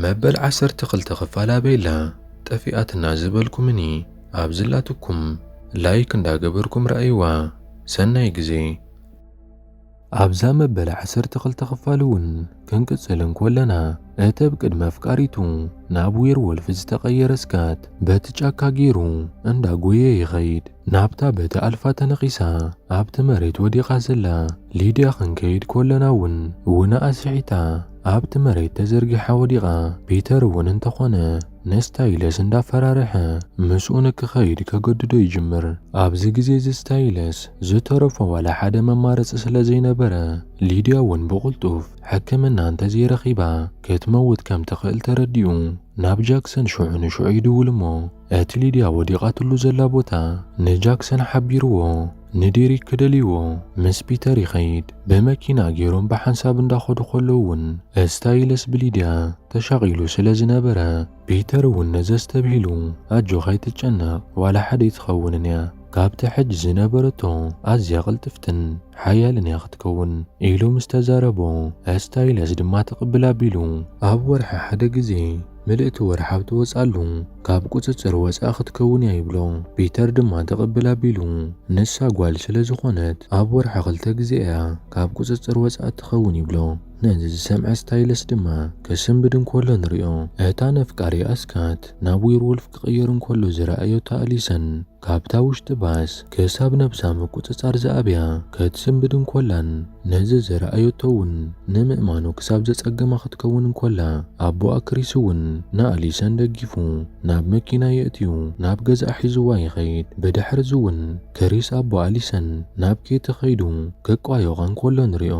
መበል 12 ክፋላ በይላ ጠፊኣትና ዝበልኩምኒ ኣብ ዝላትኩም ላይክ እንዳገበርኩም ረኣይዋ ሰናይ ግዜ ኣብዛ መበል 12 ክፋል እውን ክንቅጽልን ኮለና እተብ ቅድመ ኣፍቃሪቱ ናብ ዌርወልፍ ዝተቐየረ ስካት በቲ ጫካ ገይሩ እንዳጎየ ይኸይድ። ናብታ በቲ ኣልፋ ተነኺሳ ኣብቲ መሬት ወዲቓ ዘላ ሊድያ ክንከይድ ኮለና እውን ውና ኣስሒታ ኣብቲ መሬት ተዘርጊሓ ወዲቓ ፒተር እውን እንተኾነ ነስታይለስ እንዳፈራርሐ ምስኡ ንክኸይድ ከገድዶ ይጅምር። ኣብዚ ግዜ ስታይለስ ዝተረፈ ዋላ ሓደ መማረፂ ስለ ዘይነበረ ሊድያ እውን ብቕልጡፍ ሕክምና እንተዘይረኺባ ክትመውት ከም ትኽእል ተረዲኡ ናብ ጃክሰን ሽዑ ንሽዑ ይድውል እሞ እቲ ሊድያ ወዲቓትሉ ዘላ ቦታ ንጃክሰን ሓቢርዎ ንዴሪክ ክደልይዎ ምስ ፒተር ይኸይድ። ብመኪና ገይሮም ብሓንሳብ እንዳኸዱ ከለዉ እውን ስታይለስ ብሊድያ ተሻቒሉ ስለ ዝነበረ ፒተር እውን ነዘስተብሂሉ ኣጆ ኸይትጨነቕ ዋላ ሓደ ይትኸውንን እያ ካብቲ ሕጂ ዝነበረቶ ኣዝያ ቅልጥፍትን ሓያልን እያ ክትከውን ኢሉ ምስ ተዛረቦ ስታይለስ ድማ ተቕብል ኣቢሉ ኣብ ወርሒ ሓደ ግዜ ምልእቲ ወርሓብ ትወፃሉ ካብ ቁፅፅር ወፃ ክትከውን እያ ይብሎ። ፒተር ድማ ተቕብል ኣቢሉ ንሳ ጓል ስለ ዝኾነት ኣብ ወርሒ 2 ግዜ እያ ካብ ቁፅፅር ወፃ ትኸውን ይብሎ። ነዚ ዝሰምዐ ስታይለስ ድማ ክስንብድ እንከሎ ንሪኦ እታ ነፍቃሪ ኣስካት ናብ ዌርወልፍ ክቕየር እንከሎ ዝረኣዮታ ኣሊሰን ካብታ ውሽጢ ባስ ክሳብ ነብሳ ምቁፅፃር ዝኣብያ ክትስንብድ እንኮላን ነዚ ዝረኣዮቶ እውን ንምእማኑ ክሳብ ዘጸገማ ክትከውን እንኮላ ኣቦኣ ክሪስ እውን ንኣሊሰን ደጊፉ ናብ መኪና የእትዩ ናብ ገዛ ሒዝዋ ይኸይድ። ብድሕሪ እውን ክሪስ ኣቦ ኣሊሰን ናብ ኬቲ ኸይዱ ክቋዮቓ እንከሎ ንሪኦ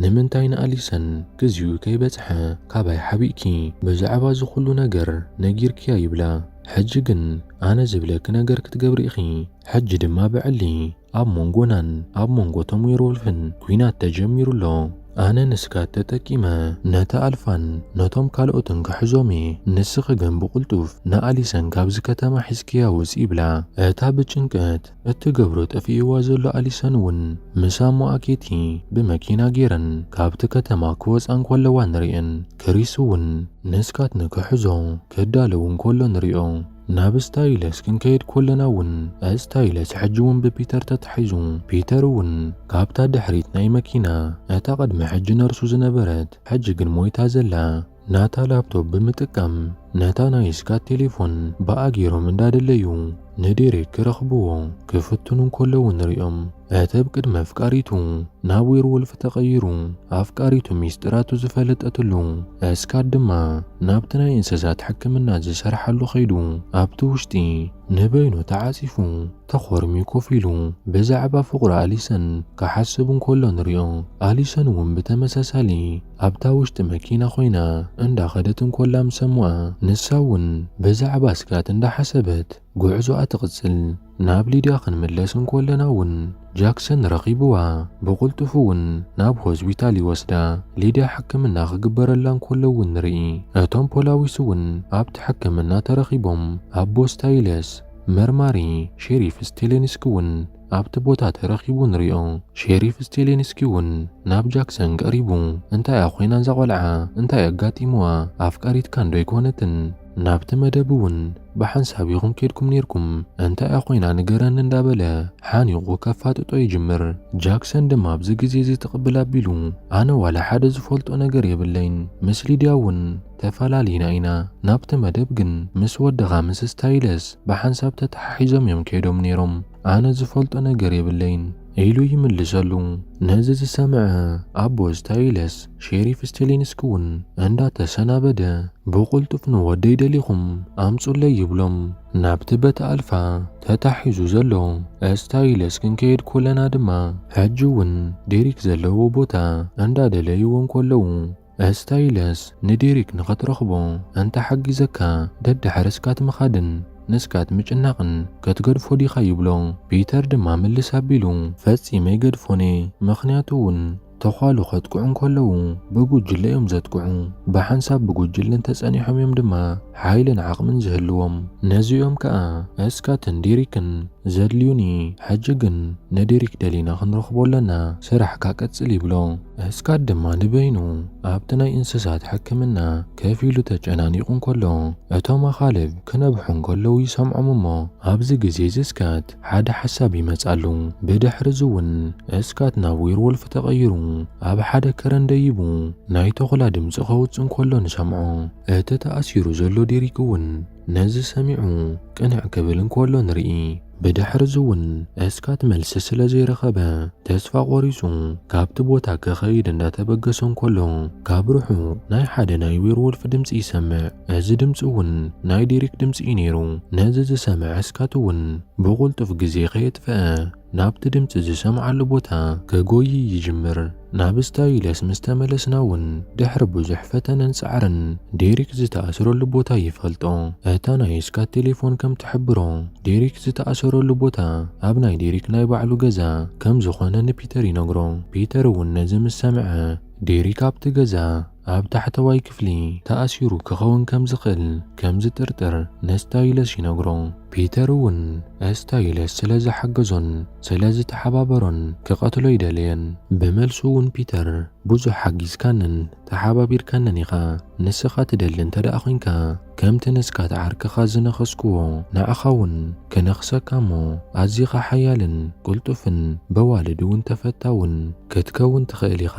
ንምንታይ ንኣሊሰን ግዜኡ ከይበጽሐ ካባይ ሓቢእኪ ብዛዕባ ዝኹሉ ነገር ነጊርክያ ይብላ። ሕጂ ግን ኣነ ዝብለኪ ነገር ክትገብሪ ኢኺ። ሕጂ ድማ ብዕሊ ኣብ መንጎናን ኣብ መንጎቶም ዌርወልፍን ኩናት ተጀሚሩሎ ኣነ ንስካት ተጠቂመ ነታ ኣልፋን ነቶም ካልኦትን ክሕዞም ንስኺ ግን ብቕልጡፍ ንኣሊሰን ካብዚ ከተማ ሒዝክያ ውፅ ይብላ። እታ ብጭንቀት እትገብሮ ጠፊእዋ ዘሎ ኣሊሰን እውን ምስ ኣሞኣ ኬቲ ብመኪና ገይረን ካብቲ ከተማ ክወፃ እንከለዋ ንሪአን። ክሪስ እውን ንስካት ንክሕዞ ክዳለዉ እንከሎ ንሪኦ። ናብ ስታይለስ ክንከይድ ኮለና እውን ስታይለስ ሕጂ እውን ብፒተር ተታሒዙ ፒተር እውን ካብታ ድሕሪት ናይ መኪና እታ ቅድሚ ሕጂ ነርሱ ዝነበረት ሕጂ ግን ሞይታ ዘላ ናታ ላፕቶፕ ብምጥቃም ነታ ናይ ስካት ቴሌፎን ብኣጌሮም እንዳደለዩ ንዴሪክ ክረኽብዎ ክፍትኑ እንከለዉ ንሪኦም። እተብ ቅድመ ኣፍቃሪቱ ናብ ዌርወልፍ ተቐይሩ ኣፍቃሪቱ ሚስጥራቱ ዝፈለጠትሉ ስካት ድማ ናብቲ ናይ እንስሳት ሕክምና ዝሰርሓሉ ኸይዱ ኣብቲ ውሽጢ ንበይኑ ተዓፂፉ ተኾርሚ ኮፍ ኢሉ ብዛዕባ ፍቑራ ኣሊሰን ክሓስብ እንከሎ ንሪኦ። ኣሊሰን እውን ብተመሳሳሊ ኣብታ ውሽጢ መኪና ኾይና እንዳኸደት እንከላ ምሰምዓ ንሳ እውን ብዛዕባ ስካት እንዳሓሰበት ጉዕዞኣ ትቕጽል። ናብ ሊድያ ክንምለስ እንከለና እውን ጃክሰን ረኺብዋ ብቕልጡፍ እውን ናብ ሆስፒታል ይወስዳ ሊድያ ሕክምና ክግበረላ እንከለዉ ንርኢ። እቶም ፖላዊስ እውን ኣብቲ ሕክምና ተረኺቦም ኣቦ ስታይለስ መርማሪ ሼሪፍ ስቴሌንስኪ እውን ኣብቲ ቦታ ተረኺቡ ንሪኦ። ሼሪፍ ስቴሌንስኪ እውን ናብ ጃክሰን ቀሪቡ እንታይ እያ ኾይና እዛ ቆልዓ እንታይ ኣጋጢምዋ ኣፍቃሪትካ እንዶ ኣይኮነትን ናብቲ መደብ እውን ብሓንሳብ ኢኹም ከድኩም ነርኩም እንታይ እያ ኾይና ንገረኒ እንዳበለ ሓኒቑ ከፋጥጦ ይጅምር። ጃክሰን ድማ ኣብዚ ግዜ እዚ ተቕብል ኣቢሉ ኣነ ዋላ ሓደ ዝፈልጦ ነገር የብለይን ምስ ሊድያ እውን ተፈላሊና ኢና ናብቲ መደብ ግን ምስ ወድኻ ምስ ስታይለስ ብሓንሳብ ተተሓሒዞም እዮም ከይዶም ነይሮም ኣነ ዝፈልጦ ነገር የብለይን ኢሉ ይምልሰሉ። ነዚ ዝሰምዐ ኣቦ ስታይለስ ሼሪፍ ስቴሌንስኪ እውን እንዳተሰናበደ ብቕልጡፍ ንወደይ ደሊኹም ኣምፁለይ ይብሎም። ናብቲ በቲ ኣልፋ ተታሒዙ ዘሎ ስታይለስ ክንከይድ ኮለና ድማ ሕጂ እውን ዴሪክ ዘለዎ ቦታ እንዳደለይዎ እንከለዉ ስታይለስ ንዴሪክ ንኸትረኽቦ እንተሓጊዘካ ደድሕሪ ስካት ምኻድን ንስካት ምጭናቕን ክትገድፎ ዲኻ ይብሎ። ፒተር ድማ ምልስ ኣቢሉ ፈጺመ ይገድፎኔ ምኽንያቱ እውን ተዃሉ ኸጥቅዑ እንከለዉ ብጉጅለ እዮም ዘጥቅዑ ብሓንሳብ ብጉጅለ እንተጸኒሖም እዮም ድማ ሓይልን ዓቕምን ዝህልዎም ነዚኦም ከዓ እስካትን ዴሪክን ዘድልዩኒ ሕጂ ግን ንዴሪክ ደሊና ክንረኽቦ ኣለና ስራሕ ካቀጽል ይብሎ። እስካት ድማ ንበይኑ ኣብቲ ናይ እንስሳት ሕክምና ከፍ ኢሉ ተጨናኒቑ እንከሎ እቶም ኣኻልብ ክነብሑ እንከለዉ ይሰምዖም እሞ ኣብዚ ግዜ እስካት ሓደ ሓሳብ ይመጻሉ። ብድሕሪ እውን እስካት ናብ ዌርወልፍ ተቐይሩ ኣብ ሓደ ከረን ደይቡ ናይ ተኹላ ድምፂ ኸውፅእ እንከሎ ንሰምዖ። እቲ ተኣሲሩ ዘሎ ዴሪክ እውን ነዚ ሰሚዑ ቅንዕ ክብል እንከሎ ንርኢ። ብድሕሪ እውን እስካት መልሲ ስለ ዘይረኸበ ተስፋ ቆሪጹ ካብቲ ቦታ ክኸይድ እንዳተበገሶ እንከሎ ካብ ርሑቕ ናይ ሓደ ናይ ዌርወልፍ ድምፂ ይሰምዕ። እዚ ድምፂ እውን ናይ ዴሪክ ድምፂ እዩ ነይሩ። ነዚ ዝሰምዕ እስካት እውን ብቑልጡፍ ግዜ ከየጥፍአ ናብቲ ድምፂ ዝሰምዓሉ ቦታ ክጎይ ይጅምር። ናብ ስታይለስ ምስ ተመለስና እውን ድሕሪ ብዙሕ ፈተነን ጻዕርን ዴሪክ ዝተኣሰረሉ ቦታ ይፈልጦ። እታ ናይ እስካት ቴሌፎን ከም ትሕብሮ ዴሪክ ዝተኣሰረሉ ቦታ ኣብ ናይ ዴሪክ ናይ ባዕሉ ገዛ ከም ዝኾነ ንፒተር ይነግሮ። ፒተር እውን ነዚ ምስ ሰምዐ ዴሪክ ኣብቲ ገዛ ኣብ ታሕተዋይ ክፍሊ ተኣሲሩ ክኸውን ከም ዝኽእል ከም ዝጥርጥር ንስታይለስ ይነግሮ። ፒተር እውን ስታይለስ ስለ ዝሓገዞን ስለ ዝተሓባበሮን ክቐትሎ ይደልየን። ብመልሱ እውን ፒተር ብዙሕ ሓጊዝካንን ተሓባቢርካንን ኢኻ ንስኻ ትደሊ እንተደኣ ኮንካ ከምቲ ንስካት ዓርክኻ ዝነኸስክዎ ንዓኻ እውን ክነኽሰካ እሞ ኣዝኻ ሓያልን ቁልጡፍን በዋልድ እውን ተፈታውን ክትከውን ትኽእል ኢኻ።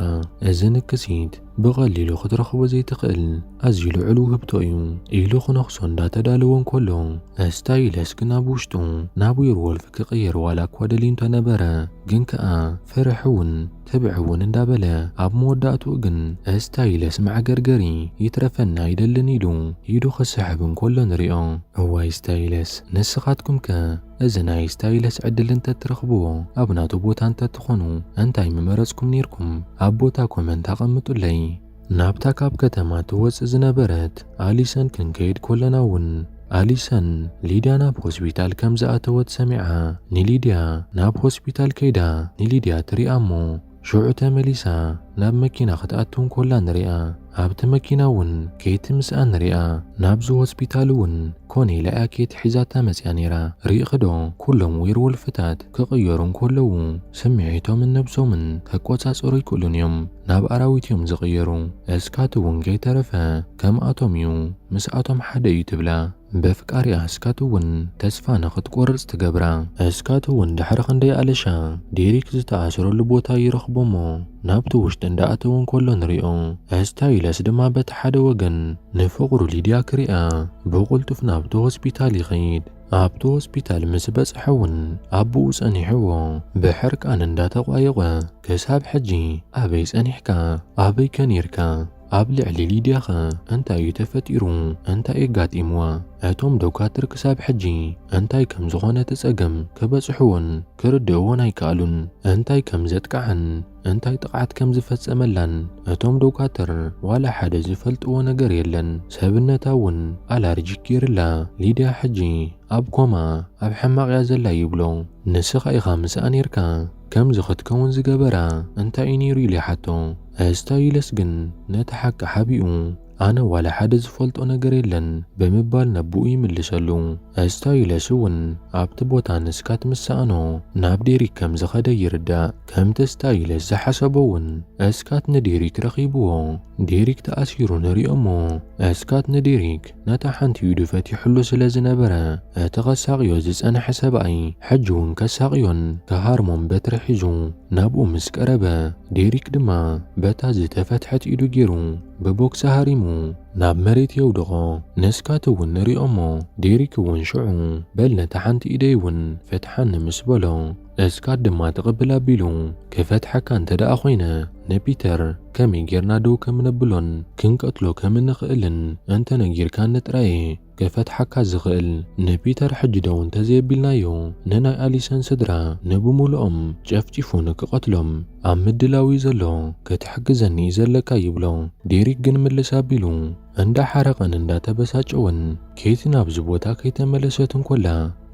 እዚ ንክሲት ብቐሊሉ ክትረኽቦ ዘይትኽእል ኣዝዩ ልዑል ውህብቶ እዩ ኢሉ ክነኽሶ እንዳተዳለወ እንከሎ ስታይለስ ግን ኣብ ውሽጡ ናብ ዌርወልፍ ክቕየር ዋላ እኳ ደልዩ እንተነበረ ግን ከዓ ፍርሕ እውን ትብዕ እውን እንዳበለ ኣብ መወዳእትኡ ግን ስታይለስ ማዕገርገሪ ይትረፈና አይደልን ኢሉ ክስሕብ እንከሎ ንሪኦ። እዋይ ስታይለስ ንስኻትኩም ከ እዚ ናይ ስታይለስ ዕድል እንተትረኽብዎ ኣብ ናቱ ቦታ እንተትኾኑ እንታይ ምመረጽኩም ነይርኩም? ኣብ ቦታ ኮመንት ኣቐምጡለይ። ናብታ ካብ ከተማ ትወፅእ ዝነበረት ኣሊሰን ክንከይድ ኮለና እውን ኣሊሰን ሊድያ ናብ ሆስፒታል ከም ዝኣተወት ሰሚዓ ንሊድያ ናብ ሆስፒታል ከይዳ ንሊድያ ትሪኣ እሞ ሽዑ ተመሊሳ ናብ መኪና ክትኣቱ እንከላ ንሪኣ። ኣብቲ መኪና እውን ኬቲ ምስኣ ንሪኣ። ናብዚ ሆስፒታል እውን ኮኔልያ ኬቲ ሒዛታ መፅያ ነይራ። ሪኢኽዶ ኩሎም ዌርወልፍታት ክቕየሩ እንከለዉ ስምዒቶምን ነብሶምን ከቆፃፀሩ ይክእሉን እዮም ናብ ኣራዊት እዮም ዝቕየሩ። እስካት እውን ከይተረፈ ከምኣቶም እዩ ምስኣቶም ሓደ እዩ ትብላ። በፍቃሪኣ እስካት እውን ተስፋ ንኽትቆርፅ ትገብራ። እስካት እውን ድሕሪ ክንደይ ኣለሻ ዴሪክ ዝተኣሰረሉ ቦታ ይረኽቦ እሞ ናብቲ ውሽጢ እንዳኣተወ እንከሎ ንሪኦ። ስታይለስ ድማ በቲ ሓደ ወገን ንፍቕሩ ሊድያ ክሪኣ ብቁልጡፍ ናብቲ ሆስፒታል ይኸይድ። ኣብቲ ሆስፒታል ምስ በጽሐ እውን ኣቦኡ ጸኒሕዎ ብሕርቃን እንዳተቋየቐ ክሳብ ሕጂ ኣበይ ጸኒሕካ ኣበይ ከኒርካ ኣብ ልዕሊ ሊድያ ኸ እንታይ እዩ ተፈጢሩ እንታይ ኣጋጢምዋ? እቶም ዶክተር ክሳብ ሕጂ እንታይ ከም ዝኾነ ተጸገም ክበጽሕዎን ክርድእዎን ኣይከኣሉን። እንታይ ከም ዘጥቃዕን እንታይ ጥቕዓት ከም ዝፈጸመላን እቶም ዶክተር ዋላ ሓደ ዝፈልጥዎ ነገር የለን። ሰብነታ እውን ኣላርጂክ ገይርላ ሊድያ ሕጂ ኣብ ኮማ ኣብ ሕማቕ እያ ዘላ ይብሎ። ንስኻ ኢኻ ምስኣ ነርካ ከምዚ ክትከውን ዝገበራ እንታይ እዩ ነይሩ ኢሉ ይሓቶ። ስታይለስ ግን ነቲ ሓቂ ሓቢኡ ኣነ ዋላ ሓደ ዝፈልጦ ነገር የለን ብምባል ነብኡ ይምልሰሉ። ስታይለስ እውን ኣብቲ ቦታ ንስካት ምስኣኖ ናብ ዴሪክ ከም ዝኸደ ይርዳእ። ከምቲ ስታይለስ ዝሓሰቦ እውን እስካት ንዴሪክ ረኺብዎ ዴሪክ ተኣሲሩ ንሪኦ እሞ እስካት ንዴሪክ ነታ ሓንቲ ኢዱ ፈቲሑሉ ስለ ዝነበረ እቲ ኸሳቕዮ ዝጸንሐ ሰብኣይ ሕጂ እውን ከሳቕዮን ክሃርሞን በትሪ ሒዙ ናብኡ ምስ ቀረበ ዴሪክ ድማ በታ ዝተፈትሐት ኢዱ ገይሩ ብቦክሲ ሃሪሙ ናብ መሬት የውድቖ። ንስካት እውን ንሪኦ እሞ ዴሪክ እውን ሽዑ በል ነታ ሓንቲ ኢደይ እውን ፈትሓኒ ምስ በሎ እስካት ድማ ትቕብል ኣቢሉ ክፈትሐካ እንተደኣ ኾይነ ንፒተር ከመይ ጌርና ደው ከም ነብሎን ክንቀትሎ ከም ንኽእልን እንተነጊርካ ንጥራየ ክፈትሐካ ዝኽእል ንፒተር ሕጂ ደው እንተዘየቢልናዮ ንናይ ኣሊሰን ስድራ ንብሙልኦም ጨፍጪፉ ንክቐትሎም ኣብ ምድላዊ ዘሎ ክትሕግዘኒ ዘለካ ይብሎ። ዴሪክ ግን ምልስ ኣቢሉ እንዳ ሓረቐን እንዳተበሳጨውን ኬቲ ናብዚ ቦታ ከይተመለሰትን ኮላ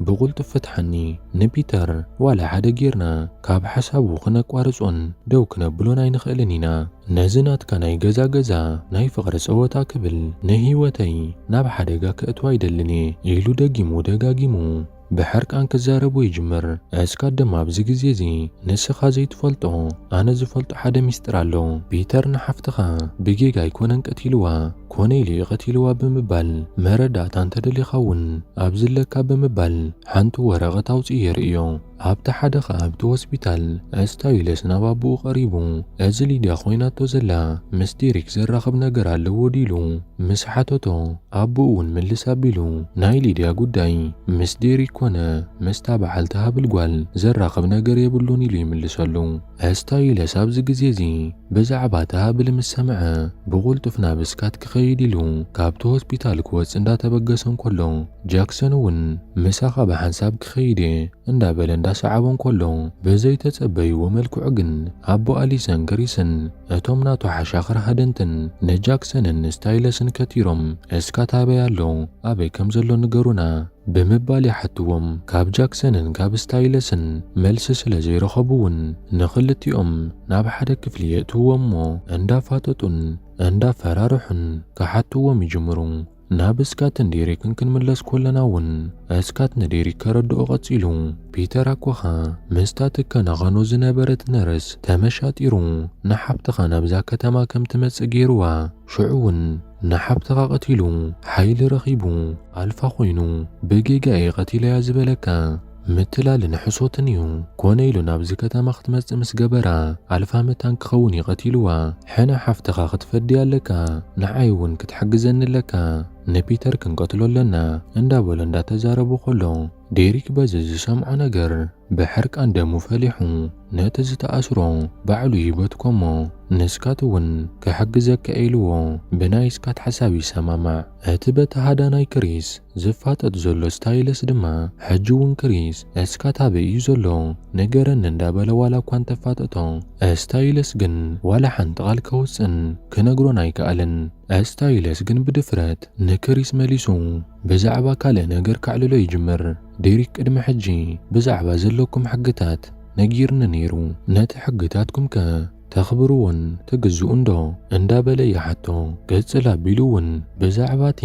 ብቁልጡፍ ፍትሐኒ ንፒተር ዋላ ሓደ ጌርና ካብ ሓሳቡ ክነቋርጾን ደው ክነብሎን ኣይንኽእልን ኢና ነዚ ናትካ ናይ ገዛ ናይ ፍቕሪ ፀወታ ክብል ንህይወተይ ናብ ሓደጋ ክእትዋ ኣይደልን ኢሉ ደጊሙ ደጋጊሙ ብሕርቃን ክዛረቡ ይጅምር። እስካት ድማ ኣብዚ ግዜ እዚ ንስኻ ዘይትፈልጦ ኣነ ዝፈልጦ ሓደ ሚስጥር ኣሎ። ፒተር ንሓፍትኻ ብጌጋ ኣይኮነን ቀቲልዋ ኮነ ኢሉ ቀቲልዋ ብምባል መረዳእታ እንተደሊኻ እውን ኣብ ዝለካ ብምባል ሓንቲ ወረቐት ኣውፅኡ የርእዮ። ኣብቲ ሓደ ኸ ኣብቲ ሆስፒታል ስታይለስ ናብ ኣቦኡ ቀሪቡ እዚ ሊድያ ኮይናቶ ዘላ ምስ ዴሪክ ዘራኽብ ነገር ኣለዎ ዲሉ ምስ ሓተቶ ኣቦኡ እውን ምልስ ኣቢሉ ናይ ሊድያ ጉዳይ ምስ ዴሪክ ኮነ ምስታ በዓልቲ ሃብል ጓል ዘራኽብ ነገር የብሉን ኢሉ ይምልሰሉ። ስታይለስ ኣብዚ ግዜ እዚ ብዛዕባ ተሃብል ምስ ሰምዐ ብቁልጡፍ ናብ እስካት ክኸይድ ኢሉ ካብቲ ሆስፒታል ክወፅ እንዳተበገሰን ኮሎ ጃክሰን እውን ምሳኻ ብሓንሳብ ክኸይድ እንዳበለ እንዳሰዓቦን ኮሎ ብዘይተጸበይዎ መልክዑ ግን ኣቦ ኣሊሰን ክሪስን እቶም ናቶ ሓሻኽር ሃደንትን ንጃክሰንን ስታይለስን ከቲሮም እስካት ኣበይ ኣሎ ኣበይ ከም ዘሎ ንገሩና ብምባል ይሓትዎም። ካብ ጃክሰንን ካብ ስታይለስን መልሲ ስለ ዘይረኸቡውን ንኽልቲኦም ናብ ሓደ ክፍሊ የእትውዎም እሞ እንዳፋጠጡን እንዳፈራርሑን ክሓትዎም ይጅምሩ። ናብ እስካትን ዴሪክን ክንምለስ ኮለና እውን እስካት ንዴሪክ ከረድኦ ቀፂሉ ፒተር ኣኮኻ ምስታ ትከናኸኖ ዝነበረት ነርስ ተመሻጢሩ ንሓብትኻ ናብዛ ከተማ ከም ትመጽእ ገይሩዋ ሽዑ እውን ንሓብትኻ ቀቲሉ ሓይሊ ረኺቡ ኣልፋ ኮይኑ ብጌጋ ቀቲለያ ዝበለካ ምትላልን ሕሶትን እዩ ኮነ ኢሉ ናብዚ ከተማ ክትመጽእ ምስ ገበራ ኣልፋ መታን ክኸውን ይቀቲልዋ ሕና ሓፍትኻ ክትፈዲ ኣለካ ንዓይ እውን ክትሕግዘኒ ኣለካ ንፒተር ክንቀትሎ ኣለና እንዳበሎ እንዳተዛረቡ ኮሎ ዴሪክ በዚ ዝሰምዖ ነገር ብሕርቃን ደሙ ፈሊሑ ነቲ ዝተኣስሮ ባዕሉ ይበትኮሞ ንስካት እውን ክሕግዘካ ኢልዎ ብናይ እስካት ሓሳብ ይሰማማዕ። እቲ በቲ ሃዳናይ ክሪስ ዝፋጠጥ ዘሎ ስታይለስ ድማ ሕጂ እውን ክሪስ እስካት ኣበይ እዩ ዘሎ ነገረን እንዳበለ ዋላ እኳ እንተፋጠጦ ስታይለስ ግን ዋላ ሓንቲ ቃል ከውፅን ክነግሮን ኣይከኣልን። ስታይለስ ግን ብድፍረት ንክሪስ መሊሱ ብዛዕባ ካልእ ነገር ካዕልሎ ይጅምር። ዴሪክ ቅድሚ ሕጂ ብዛዕባ ዘለኩም ሕግታት ነጊርኒ ነይሩ ነቲ ሕግታትኩም ከ ተኽብርዎን ትግዝኡ እንዶ እንዳበለ ይሓቶ ገጽል ኣቢሉ እውን ብዛዕባቲ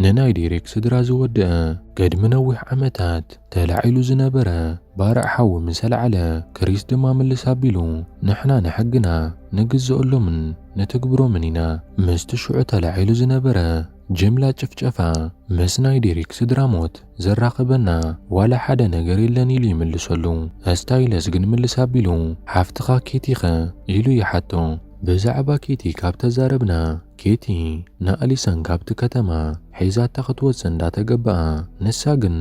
ንናይ ዴሪክ ስድራ ዝወድአ ቅድሚ ነዊሕ ዓመታት ተላዒሉ ዝነበረ ባርዕ ሓዊ ምስ ኣልዓለ ክሪስ ድማ ምልስ ኣቢሉ ንሕና ንሕግና ንግዝአሎምን ንትግብሮምን ኢና ምስቲ ሽዑ ተላዒሉ ዝነበረ ጅምላ ጭፍጨፋ ምስ ናይ ዴሪክ ስድራ ሞት ዘራኽበና ዋላ ሓደ ነገር የለን ኢሉ ይምልሰሉ። ስታይለስ ግን ምልስ ኣቢሉ ሓፍትኻ ኬቲኸ ኢሉ ይሓቶ። ብዛዕባ ኬቲ ካብ ተዛረብና ኬቲ ንኣሊሰን ካብቲ ከተማ ሒዛታ ክትወፅእ እንዳተገባኣ ንሳ ግን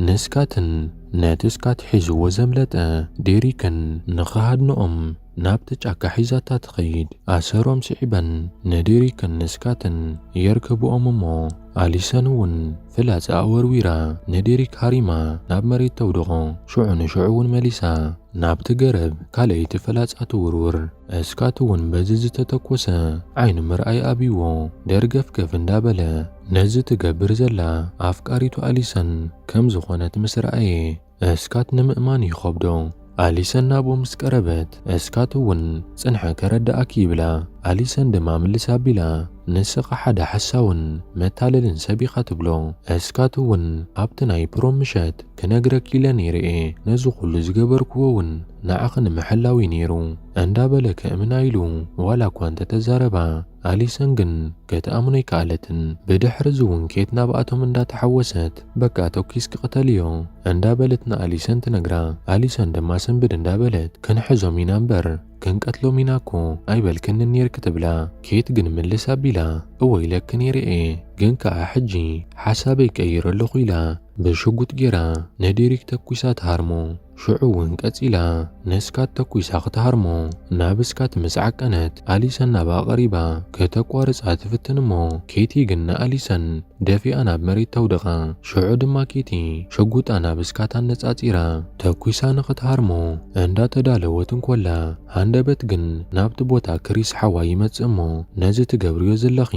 ንስካትን ነቲ እስካት ሒዝዎ ዘምለጠ ዴሪክን ንኽሃድንኦም ናብቲ ጫካ ሒዛታ ትኸይድ ኣሰሮም ስዒበን ንዴሪክን ንስካትን የርክብኦም እሞ ኣሊሰን እውን ፍላጻ ኣወርዊራ ንዴሪክ ሃሪማ ናብ መሬት ተውድቖ ሽዑ ንሽዑ እውን መሊሳ ናብቲ ገረብ ካልአይቲ ፍላጻ ትውርውር። እስካት እውን በዚ ዝተተኮሰ ዓይኒ ምርኣይ ኣብይዎ ደርገፍገፍ እንዳበለ ነዚ ትገብር ዘላ ኣፍቃሪቱ ኣሊሰን ከም ዝኾነት ምስ ረኣየ እስካት ንምእማን ይኸብዶ። ኣሊሰን ናብኡ ምስ ቀረበት እስካት እውን ጽንሐ ከረዳእኪ ይብላ። ኣሊሰን ድማ ምልስ ኣቢላ ንስኻ ሓደ ሓሳውን መታለልን ሰቢኻ ትብሎ። እስካት እውን ኣብቲ ናይ ፕሮም ምሸት ክነግረኪ ኢለ ነይረ ነዚ ኩሉ ዝገበርክዎ እውን ንዓኽ ንምሕላዊ ነይሩ እንዳበለ ከእምና ኢሉ ዋላ እኳ እንተተዛረባ ኣሊሰን ግን ከተኣምኖ ይከኣለትን። ብድሕሪ እውን ኬት ናብኣቶም እንዳተሓወሰት በቃ ተኪስ ክቕተልዮ እንዳበለት ንኣሊሰን ትነግራ። ኣሊሰን ድማ ስንብድ እንዳበለት ክንሕዞም ኢና እምበር ክንቀትሎም ኢና እኮ ኣይበልክን ነይርክ ትብላ። ኬት ግን ምልስ ኣቢላ እወይ ለክ ነይረ ግን ከዓ ሕጂ ሓሳበይ ቀይር ኣለኹ ኢላ ብሽጉጥ ጌራ ንዴሪክ ተኩሳ ትሃርሞ ሽዑ እውን ቀፂላ ንስካት ተኩሳ ክትሃርሞ ናብ እስካት ምስ ዓቀነት ኣሊሰን ናብኣ ቀሪባ ከተቋርፃ ትፍትን እሞ ኬቲ ግን ንኣሊሰን ደፊኣ ናብ መሬት ተውድቓ። ሽዑ ድማ ኬቲ ሽጉጣ ናብ እስካት ኣነጻጺራ ተኩሳ ንኽትሃርሞ እንዳተዳለወትን ኮላ ሃንደበት ግን ናብቲ ቦታ ክሪስ ሓዋ ይመጽእ እሞ ነዚ ትገብርዮ ዘለኺ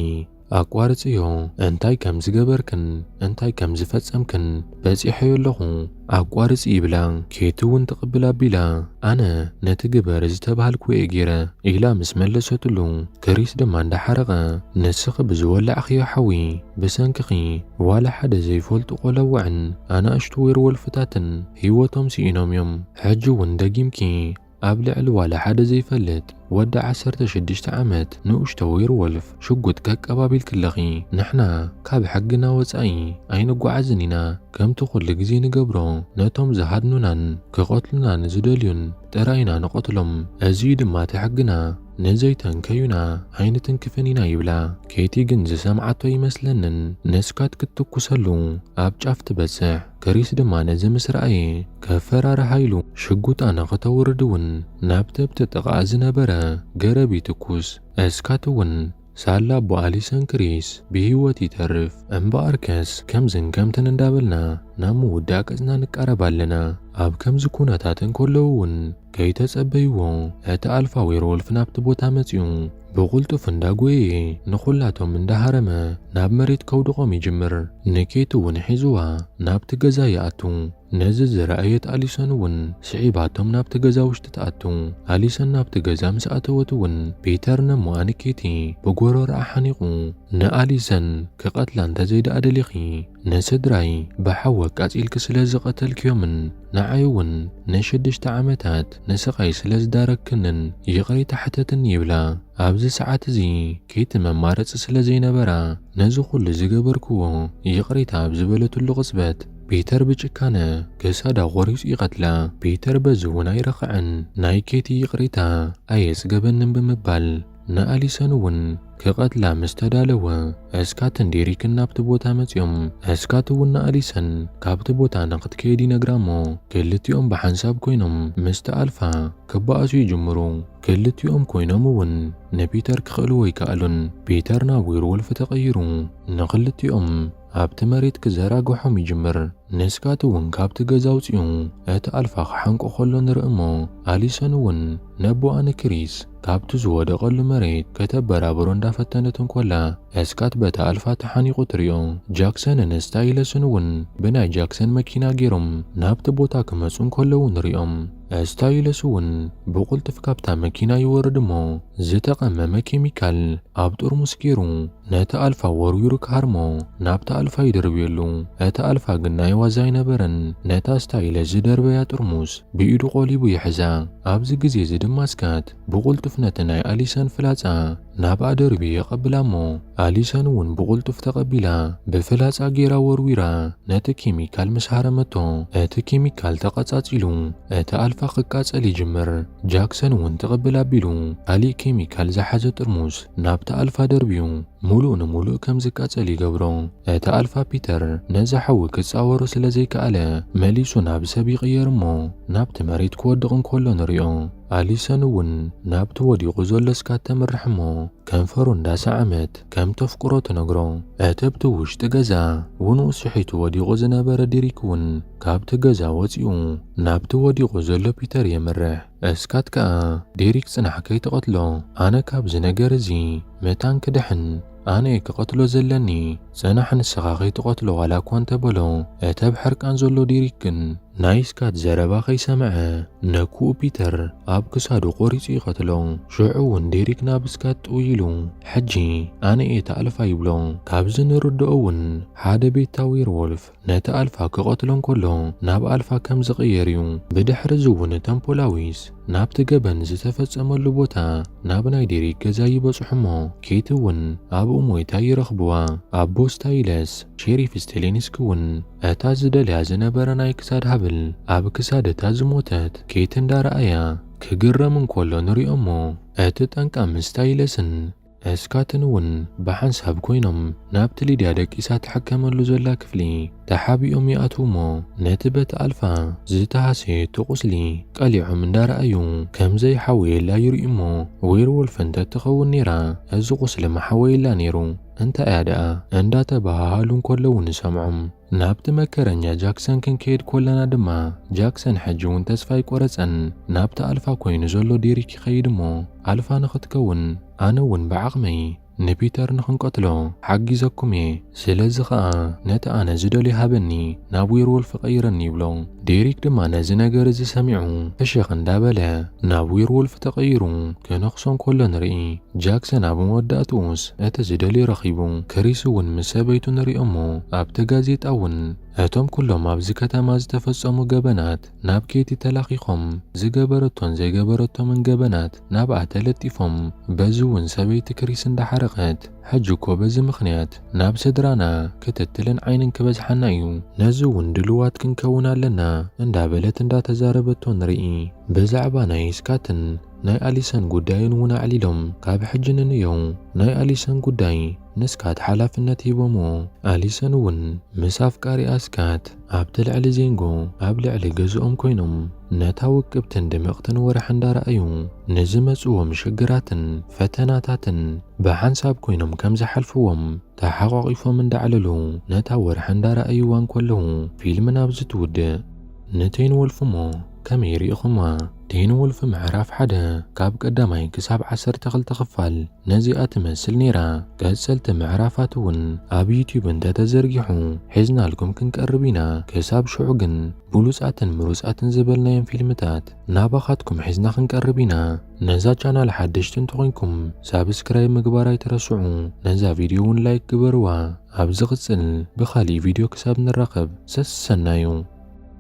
أقوارصيو أنتاي كم زجبركن أنتاي كم زفتسمكن بزيحيو اللغو أقوارصي بلا كيتون تقبلا بلا أنا نتجبر زتبهالكو إجيرا إلا مسملسوتلو كريس دمان دحرغا نسخ بزولع أخي حوي بسنكخي ولا حدا زي فولت قلوعن أنا أشتوير والفتاتن هيوتهم سينوم يوم حجو دقيمكي أبلع الوالا حدا زي فلت ودع 16 عامت نوشتوير ولف شقود كاك أبابيل كلغي نحنا كاب حقنا وزعي أين قعزننا كم تقول لقزي نقبرو نتوم زهادنونان كقتلنا نزداليون تراينا نقتلهم أزيد ما تحقنا نزيتن كيونا عين تنكفنينا يبلا كيتي جنز سمعتو يمسلنن نسكات كتوكو سلو أبجافت بسح كريس دما نزمس رأي كفرار هايلو شقوت أنا غتوردون نابتبت تغازنا برا قربي تكوس أسكاتون سالا بو أليسان كريس بهيوتي ترف أمباركس كمزن كمتن اندابلنا نامو وداك ازنا نكاربالنا أب كمز كوناتاتن كلون كي تسأبيوو أتا ألفا ويرول فنابت بوتامتيو بغلتو فنداقوي نخلاتو من دهارما ناب مريت كودغومي جمر نكيتو ونحيزوا ناب تغزاياتو نزز رأية أليسانون سعيباتهم ناب تغزاوش تتأتو أليسان ناب تغزا مسأتوتون بيتر نمو أنكيتي بغورو رأحانيقو نا أليسان كقتلان تزيد أدليخي نسدراي بحوك أتيل كسلاز قتل كيومن نعيون نشدش تعامتات نسقاي سلاز دارك كنن يغري تحتتن يبلا أبز ساعات زي كيت ممارس سلازي نبرا نزو خل زيقبركو يغري تابز بلتو اللغزبات بيتر بجكانا كسادا غوريس يقتلا بيتر بزو ناي رخعن ناي كيتي يغريتا أيس قبنن بمبال نا أليسانون كقتلا مستدالوا اسكاتن ديري كنا بتبوتا متيوم اسكاتون أليسان كابتبوتا نقد كيدي نجرامو كلتيوم بحنساب كوينوم مستألفا كباسو يجمرو كلتيوم كوينومون نبيتر كخلوي كالون بيتر ناوير ولف تغيرو نقلتيوم أبت مريت كزارا قحوم يجمر نسكاتون كابت غزاوتيو أت ألفا خحنكو خلون رأمو أليسانون نبو أنا كريس كابت زود قل مريت كتب برابرون دافتنتون كولا اسكات بتا ألفا تحاني قطريو جاكسن نستايلسنون بنا جاكسن مكينا جيرم نابت بوتا كمسون كلون ريوم استايلسون بقلت في كابتا مكينا يوردمو زتقم كيميكال أبطر مسكيرو نتا ألفا ورويرك هرمو نابتا ألفا يدربيلو اتا ألفا قنا يوازاي نبرن نتا استايلس دربيا ترموس بإيدو قولي بيحزا أبز قزي زدم ماسكات بقلت فنتناي أليسان فلاتا نابا دربي يقبلامو أليسانون بقلت فتقبلا بفلاتا جيرا ورويرا نتا كيميكال مسحرمتو اتا كيميكال تقاتاتيلو اتا ألفا قكات ألي جمر جاكسنون تقبلا بيلو ألي كيميكال زحزة ترموس نابتا ألفا دربيو مولو كم زكات ألي قبرو اتا ألفا بيتر نزحو كتساورو سلازي كألا ماليسو ناب سبيق يرمو نابت مريد كودغن كولو نريو أليسانون نابت ودي غزول لسكات تمرحمو كم فرون داس عمت كم تفكرو تنقرو اتبتو وش تغزا ونو سحيتو ودي غزنا برديريكون كاب تغزا وزيو نابت ودي غزول بيتر يمرح اسكات كا ديريك سنح كي تقتلو انا كاب زنقرزي متان كدحن أنا كقتلو زلني سنح نسخاقي تقتلو على كوانت بلو اتب حركان زلو ديريكن نايس كات زربا خي سمعه نكو بيتر اب كسادو قوريسي قتلو شعون ديريك نابسكات ويلو حجي أنا إيتا ألفا يبلو كابزن رد أون حاد بيتاوير وولف نتا ألفا كقتلون كلو ناب ألفا كم زغيريو بدحر زون تنبولاويس ناب تقبن زتفت أمال لبوتا ناب نايديري كزاي بصحمو كيتون أب أمويتا يرخبوا أب بوستايلس شيريف ستيلينسكون أتاز دلازنا برناي كساد هبل أب كساد تاز موتت كيتن دار آيا كقرر من كولو نري أمو أتتنك أمستايلسن اسكاتنون بحنساب كوينم نابتلي دادك إسات حكم اللزولا كفلي تحابي أمي أتومو نتبت ألفا زيتهاسي تقسلي قليع من دار أيو كم زي حوي لا يرئمو ويرو الفنت تخو النيرا أزو قسل محوي لا نيرو أنت أعداء أندا تباها هالون كلون سمعم نابت مكرنيا جاكسن كن كيد كلنا دما جاكسن حجون تسفاي قرصن نابت ألفا كوين زولو ديريكي خيدمو ألفا نخد كون أنا ون بعقمي ንፒተር ንኽንቀትሎ ሓጊዘኩም እየ ስለዚ ኸዓ ነቲ ኣነ ዝደልዮ ሃበኒ ናብ ዌርወልፍ ቀይረኒ ይብሎ። ዴሪክ ድማ ነዚ ነገር እዚ ሰሚዑ ፍሽኽ እንዳበለ ናብ ዌርወልፍ ተቐይሩ ክነኽሶም ከሎ ንርኢ። ጃክሰን ኣብ መወዳእትኡስ እቲ ዝደልዮ ረኺቡ። ክሪስ እውን ምስ ሰበይቱ ንሪኦሞ ኣብቲ ጋዜጣ እውን እቶም ኩሎም ኣብዚ ከተማ ዝተፈጸሙ ገበናት ናብ ኬቲ ተላኺኾም ዝገበረቶን ዘይገበረቶምን ገበናት ናብኣ ተለጢፎም በዚ እውን ሰበይቲ ክሪስ እንዳሓረቐት ሕጂ እኮ በዚ ምኽንያት ናብ ስድራና ክትትልን ዓይንን ክበዝሓና እዩ ነዚ እውን ድልዋት ክንከውን ኣለና እንዳበለት እንዳተዛረበቶ ንርኢ። ብዛዕባ ናይ ስካትን ናይ ኣሊሰን ጉዳይን እውን ኣዕሊሎም ካብ ሕጂ ንንየው ናይ ኣሊሰን ጉዳይ ንስካት ሓላፍነት ሂቦሞ ኣሊሰን እውን ምስ ኣፍቃሪኣ ስካት ኣብቲ ልዕሊ ዜንጎ ኣብ ልዕሊ ገዝኦም ኮይኖም ነታ ውቅብትን ድምቕትን ወርሒ እንዳረኣዩ ንዝመጽዎም ሽግራትን ፈተናታትን ብሓንሳብ ኮይኖም ከም ዝሓልፍዎም ተሓቋቒፎም እንዳዕለሉ ነታ ወርሒ እንዳረኣዩዋን ከለዉ ፊልም ናብ ዝትውድእ ንቴን ወልፍ እሞ ከመይ ሪኢኹምዋ? ቴን ወልፍ ምዕራፍ 1 ካብ ቀዳማይ ክሳብ 12 ክፋል ነዚኣ ትመስል ነይራ። ቀጸልቲ ምዕራፋት እውን ኣብ ዩቲዩብ እንተተዘርጊሑ ሒዝናልኩም ክንቀርብ ኢና። ክሳብ ሽዑ ግን ብሉጻትን ምሩጻትን ዝበልናዮም ፊልምታት ናባኻትኩም ሒዝና ክንቀርብ ኢና። ነዛ ቻናል ሓደሽቲ እንተኾንኩም ሳብስክራይብ ምግባር ኣይትረስዑ። ነዛ ቪድዮ እውን ላይክ ግበርዋ። ኣብ ዝቕጽል ብኻሊእ ቪድዮ ክሳብ ንራኸብ ሰናዩ